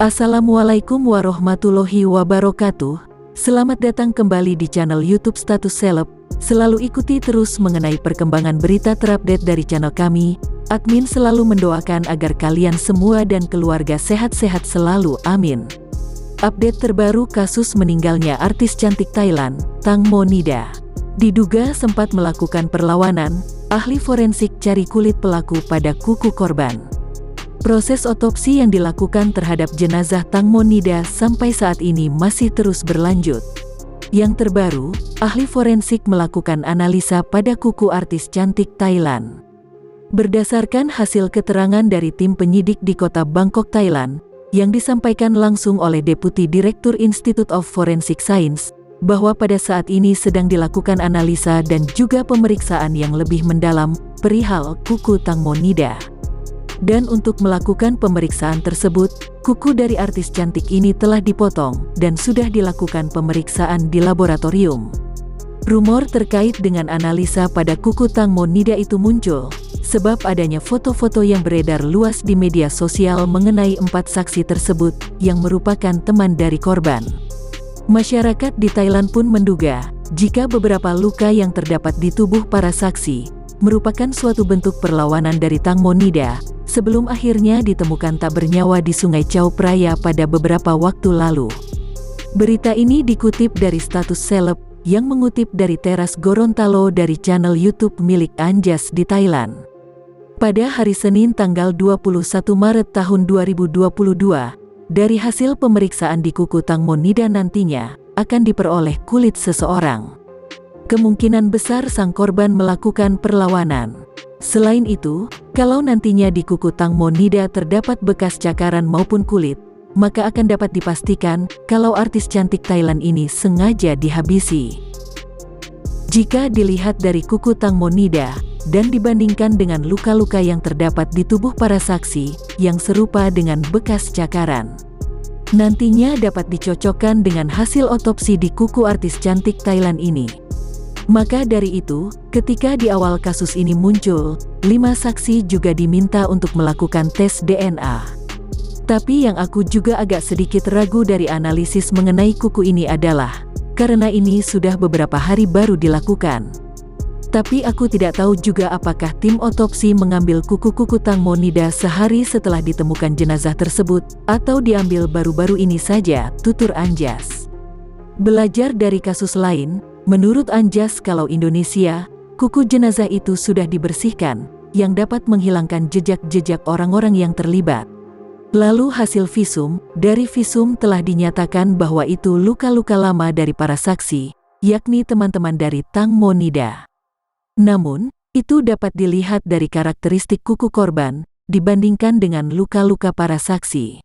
Assalamualaikum warahmatullahi wabarakatuh. Selamat datang kembali di channel YouTube Status Seleb. Selalu ikuti terus mengenai perkembangan berita terupdate dari channel kami. Admin selalu mendoakan agar kalian semua dan keluarga sehat-sehat selalu, amin. Update terbaru kasus meninggalnya artis cantik Thailand, Tang Mo Nida. Diduga sempat melakukan perlawanan, ahli forensik cari kulit pelaku pada kuku korban. Proses otopsi yang dilakukan terhadap jenazah Tang Mo Nida sampai saat ini masih terus berlanjut. Yang terbaru, ahli forensik melakukan analisa pada kuku artis cantik Thailand. Berdasarkan hasil keterangan dari tim penyidik di kota Bangkok, Thailand, yang disampaikan langsung oleh Deputi Direktur Institute of Forensic Science, bahwa pada saat ini sedang dilakukan analisa dan juga pemeriksaan yang lebih mendalam perihal kuku Tang Mo Nida. Dan untuk melakukan pemeriksaan tersebut, kuku dari artis cantik ini telah dipotong dan sudah dilakukan pemeriksaan di laboratorium. Rumor terkait dengan analisa pada kuku Tang Mo Nida itu muncul, sebab adanya foto-foto yang beredar luas di media sosial mengenai 4 saksi tersebut yang merupakan teman dari korban. Masyarakat di Thailand pun menduga, jika beberapa luka yang terdapat di tubuh para saksi, merupakan suatu bentuk perlawanan dari Tang Mo Nida, sebelum akhirnya ditemukan tak bernyawa di Sungai Chao Phraya pada beberapa waktu lalu. Berita ini dikutip dari Status Seleb, yang mengutip dari teras Gorontalo dari channel YouTube milik Anjas di Thailand. Pada hari Senin tanggal 21 Maret tahun 2022, dari hasil pemeriksaan di kuku Tang Mo Nida nantinya akan diperoleh kulit seseorang. Kemungkinan besar sang korban melakukan perlawanan. Selain itu, kalau nantinya di kuku Tang Mo Nida terdapat bekas cakaran maupun kulit, maka akan dapat dipastikan kalau artis cantik Thailand ini sengaja dihabisi. Jika dilihat dari kuku Tang Mo Nida dan dibandingkan dengan luka-luka yang terdapat di tubuh para saksi yang serupa dengan bekas cakaran, nantinya dapat dicocokkan dengan hasil otopsi di kuku artis cantik Thailand ini. Maka dari itu, ketika di awal kasus ini muncul, 5 saksi juga diminta untuk melakukan tes DNA. Tapi yang aku juga agak sedikit ragu dari analisis mengenai kuku ini adalah, karena ini sudah beberapa hari baru dilakukan. Tapi aku tidak tahu juga apakah tim otopsi mengambil kuku-kuku Tang Mo Nida sehari setelah ditemukan jenazah tersebut, atau diambil baru-baru ini saja, tutur Anjas. Belajar dari kasus lain, menurut Anjas kalau Indonesia, kuku jenazah itu sudah dibersihkan, yang dapat menghilangkan jejak-jejak orang-orang yang terlibat. Lalu hasil visum, dari visum telah dinyatakan bahwa itu luka-luka lama dari para saksi, yakni teman-teman dari Tang Mo Nida. Namun, itu dapat dilihat dari karakteristik kuku korban, dibandingkan dengan luka-luka para saksi.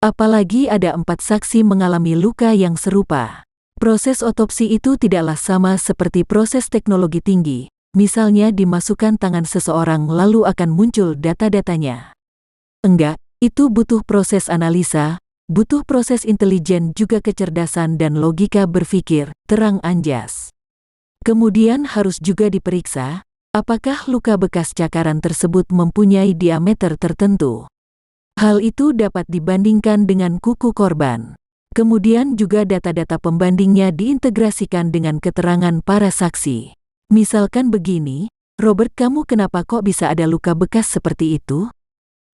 Apalagi ada 4 saksi mengalami luka yang serupa. Proses otopsi itu tidaklah sama seperti proses teknologi tinggi, misalnya dimasukkan tangan seseorang lalu akan muncul data-datanya. Enggak, itu butuh proses analisa, butuh proses intelijen juga kecerdasan dan logika berpikir, terang Anjas. Kemudian harus juga diperiksa, apakah luka bekas cakaran tersebut mempunyai diameter tertentu. Hal itu dapat dibandingkan dengan kuku korban. Kemudian juga data-data pembandingnya diintegrasikan dengan keterangan para saksi. Misalkan begini, Robert, kamu kenapa kok bisa ada luka bekas seperti itu?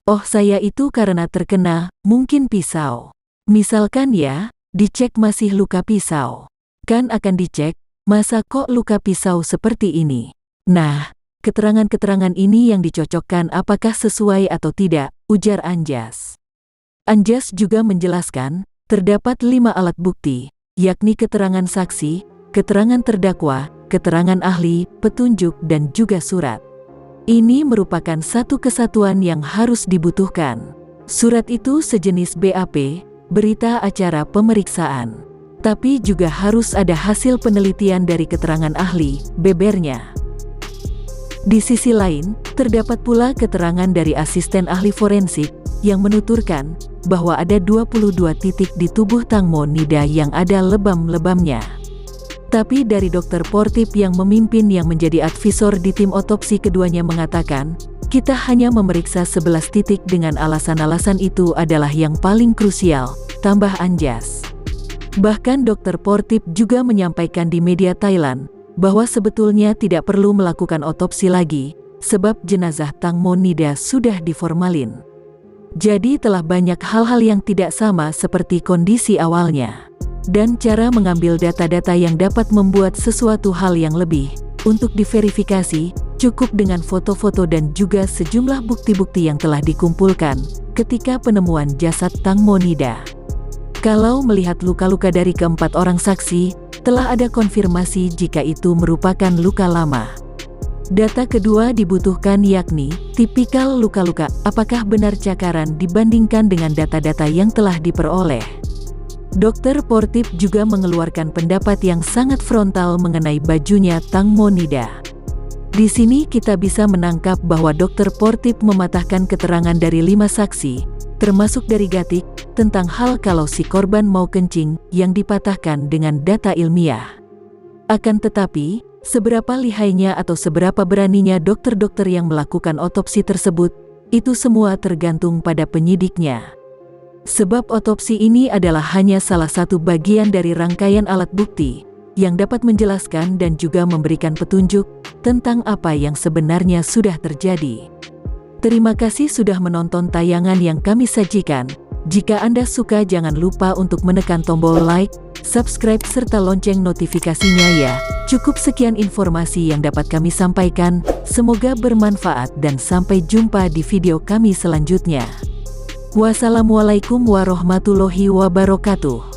Oh, saya itu karena terkena, mungkin pisau. Misalkan ya, dicek masih luka pisau. Kan akan dicek, masa kok luka pisau seperti ini? Nah, keterangan-keterangan ini yang dicocokkan apakah sesuai atau tidak, ujar Anjas. Anjas juga menjelaskan, terdapat 5 alat bukti, yakni keterangan saksi, keterangan terdakwa, keterangan ahli, petunjuk dan juga surat. Ini merupakan satu kesatuan yang harus dibutuhkan. Surat itu sejenis BAP, berita acara pemeriksaan. Tapi juga harus ada hasil penelitian dari keterangan ahli, bebernya. Di sisi lain, terdapat pula keterangan dari asisten ahli forensik, yang menuturkan bahwa ada 22 titik di tubuh Tang Mo Nida yang ada lebam-lebamnya. Tapi dari dokter Portip yang memimpin yang menjadi advisor di tim otopsi keduanya mengatakan, Kita hanya memeriksa 11 titik dengan alasan-alasan itu adalah yang paling krusial, tambah Anjas. Bahkan Dr. Portip juga menyampaikan di media Thailand bahwa sebetulnya tidak perlu melakukan otopsi lagi, sebab jenazah Tang Monida sudah diformalin. Jadi telah banyak hal-hal yang tidak sama seperti kondisi awalnya. Dan cara mengambil data-data yang dapat membuat sesuatu hal yang lebih, untuk diverifikasi, cukup dengan foto-foto dan juga sejumlah bukti-bukti yang telah dikumpulkan ketika penemuan jasad Tang Monida. Kalau melihat luka-luka dari keempat orang saksi, telah ada konfirmasi jika itu merupakan luka lama. Data kedua dibutuhkan yakni tipikal luka-luka, apakah benar cakaran dibandingkan dengan data-data yang telah diperoleh. Dr. Portip juga mengeluarkan pendapat yang sangat frontal mengenai bajunya Tang Monida. Di sini kita bisa menangkap bahwa Dr. Portip mematahkan keterangan dari 5 saksi, termasuk dari Gatik, tentang hal kalau si korban mau kencing yang dipatahkan dengan data ilmiah. Akan tetapi, seberapa lihainya atau seberapa beraninya dokter-dokter yang melakukan otopsi tersebut, itu semua tergantung pada penyidiknya. Sebab otopsi ini adalah hanya salah satu bagian dari rangkaian alat bukti yang dapat menjelaskan dan juga memberikan petunjuk tentang apa yang sebenarnya sudah terjadi. Terima kasih sudah menonton tayangan yang kami sajikan. Jika Anda suka, jangan lupa untuk menekan tombol like, subscribe serta lonceng notifikasinya ya. Cukup sekian informasi yang dapat kami sampaikan. Semoga bermanfaat dan sampai jumpa di video kami selanjutnya. Wassalamualaikum warahmatullahi wabarakatuh.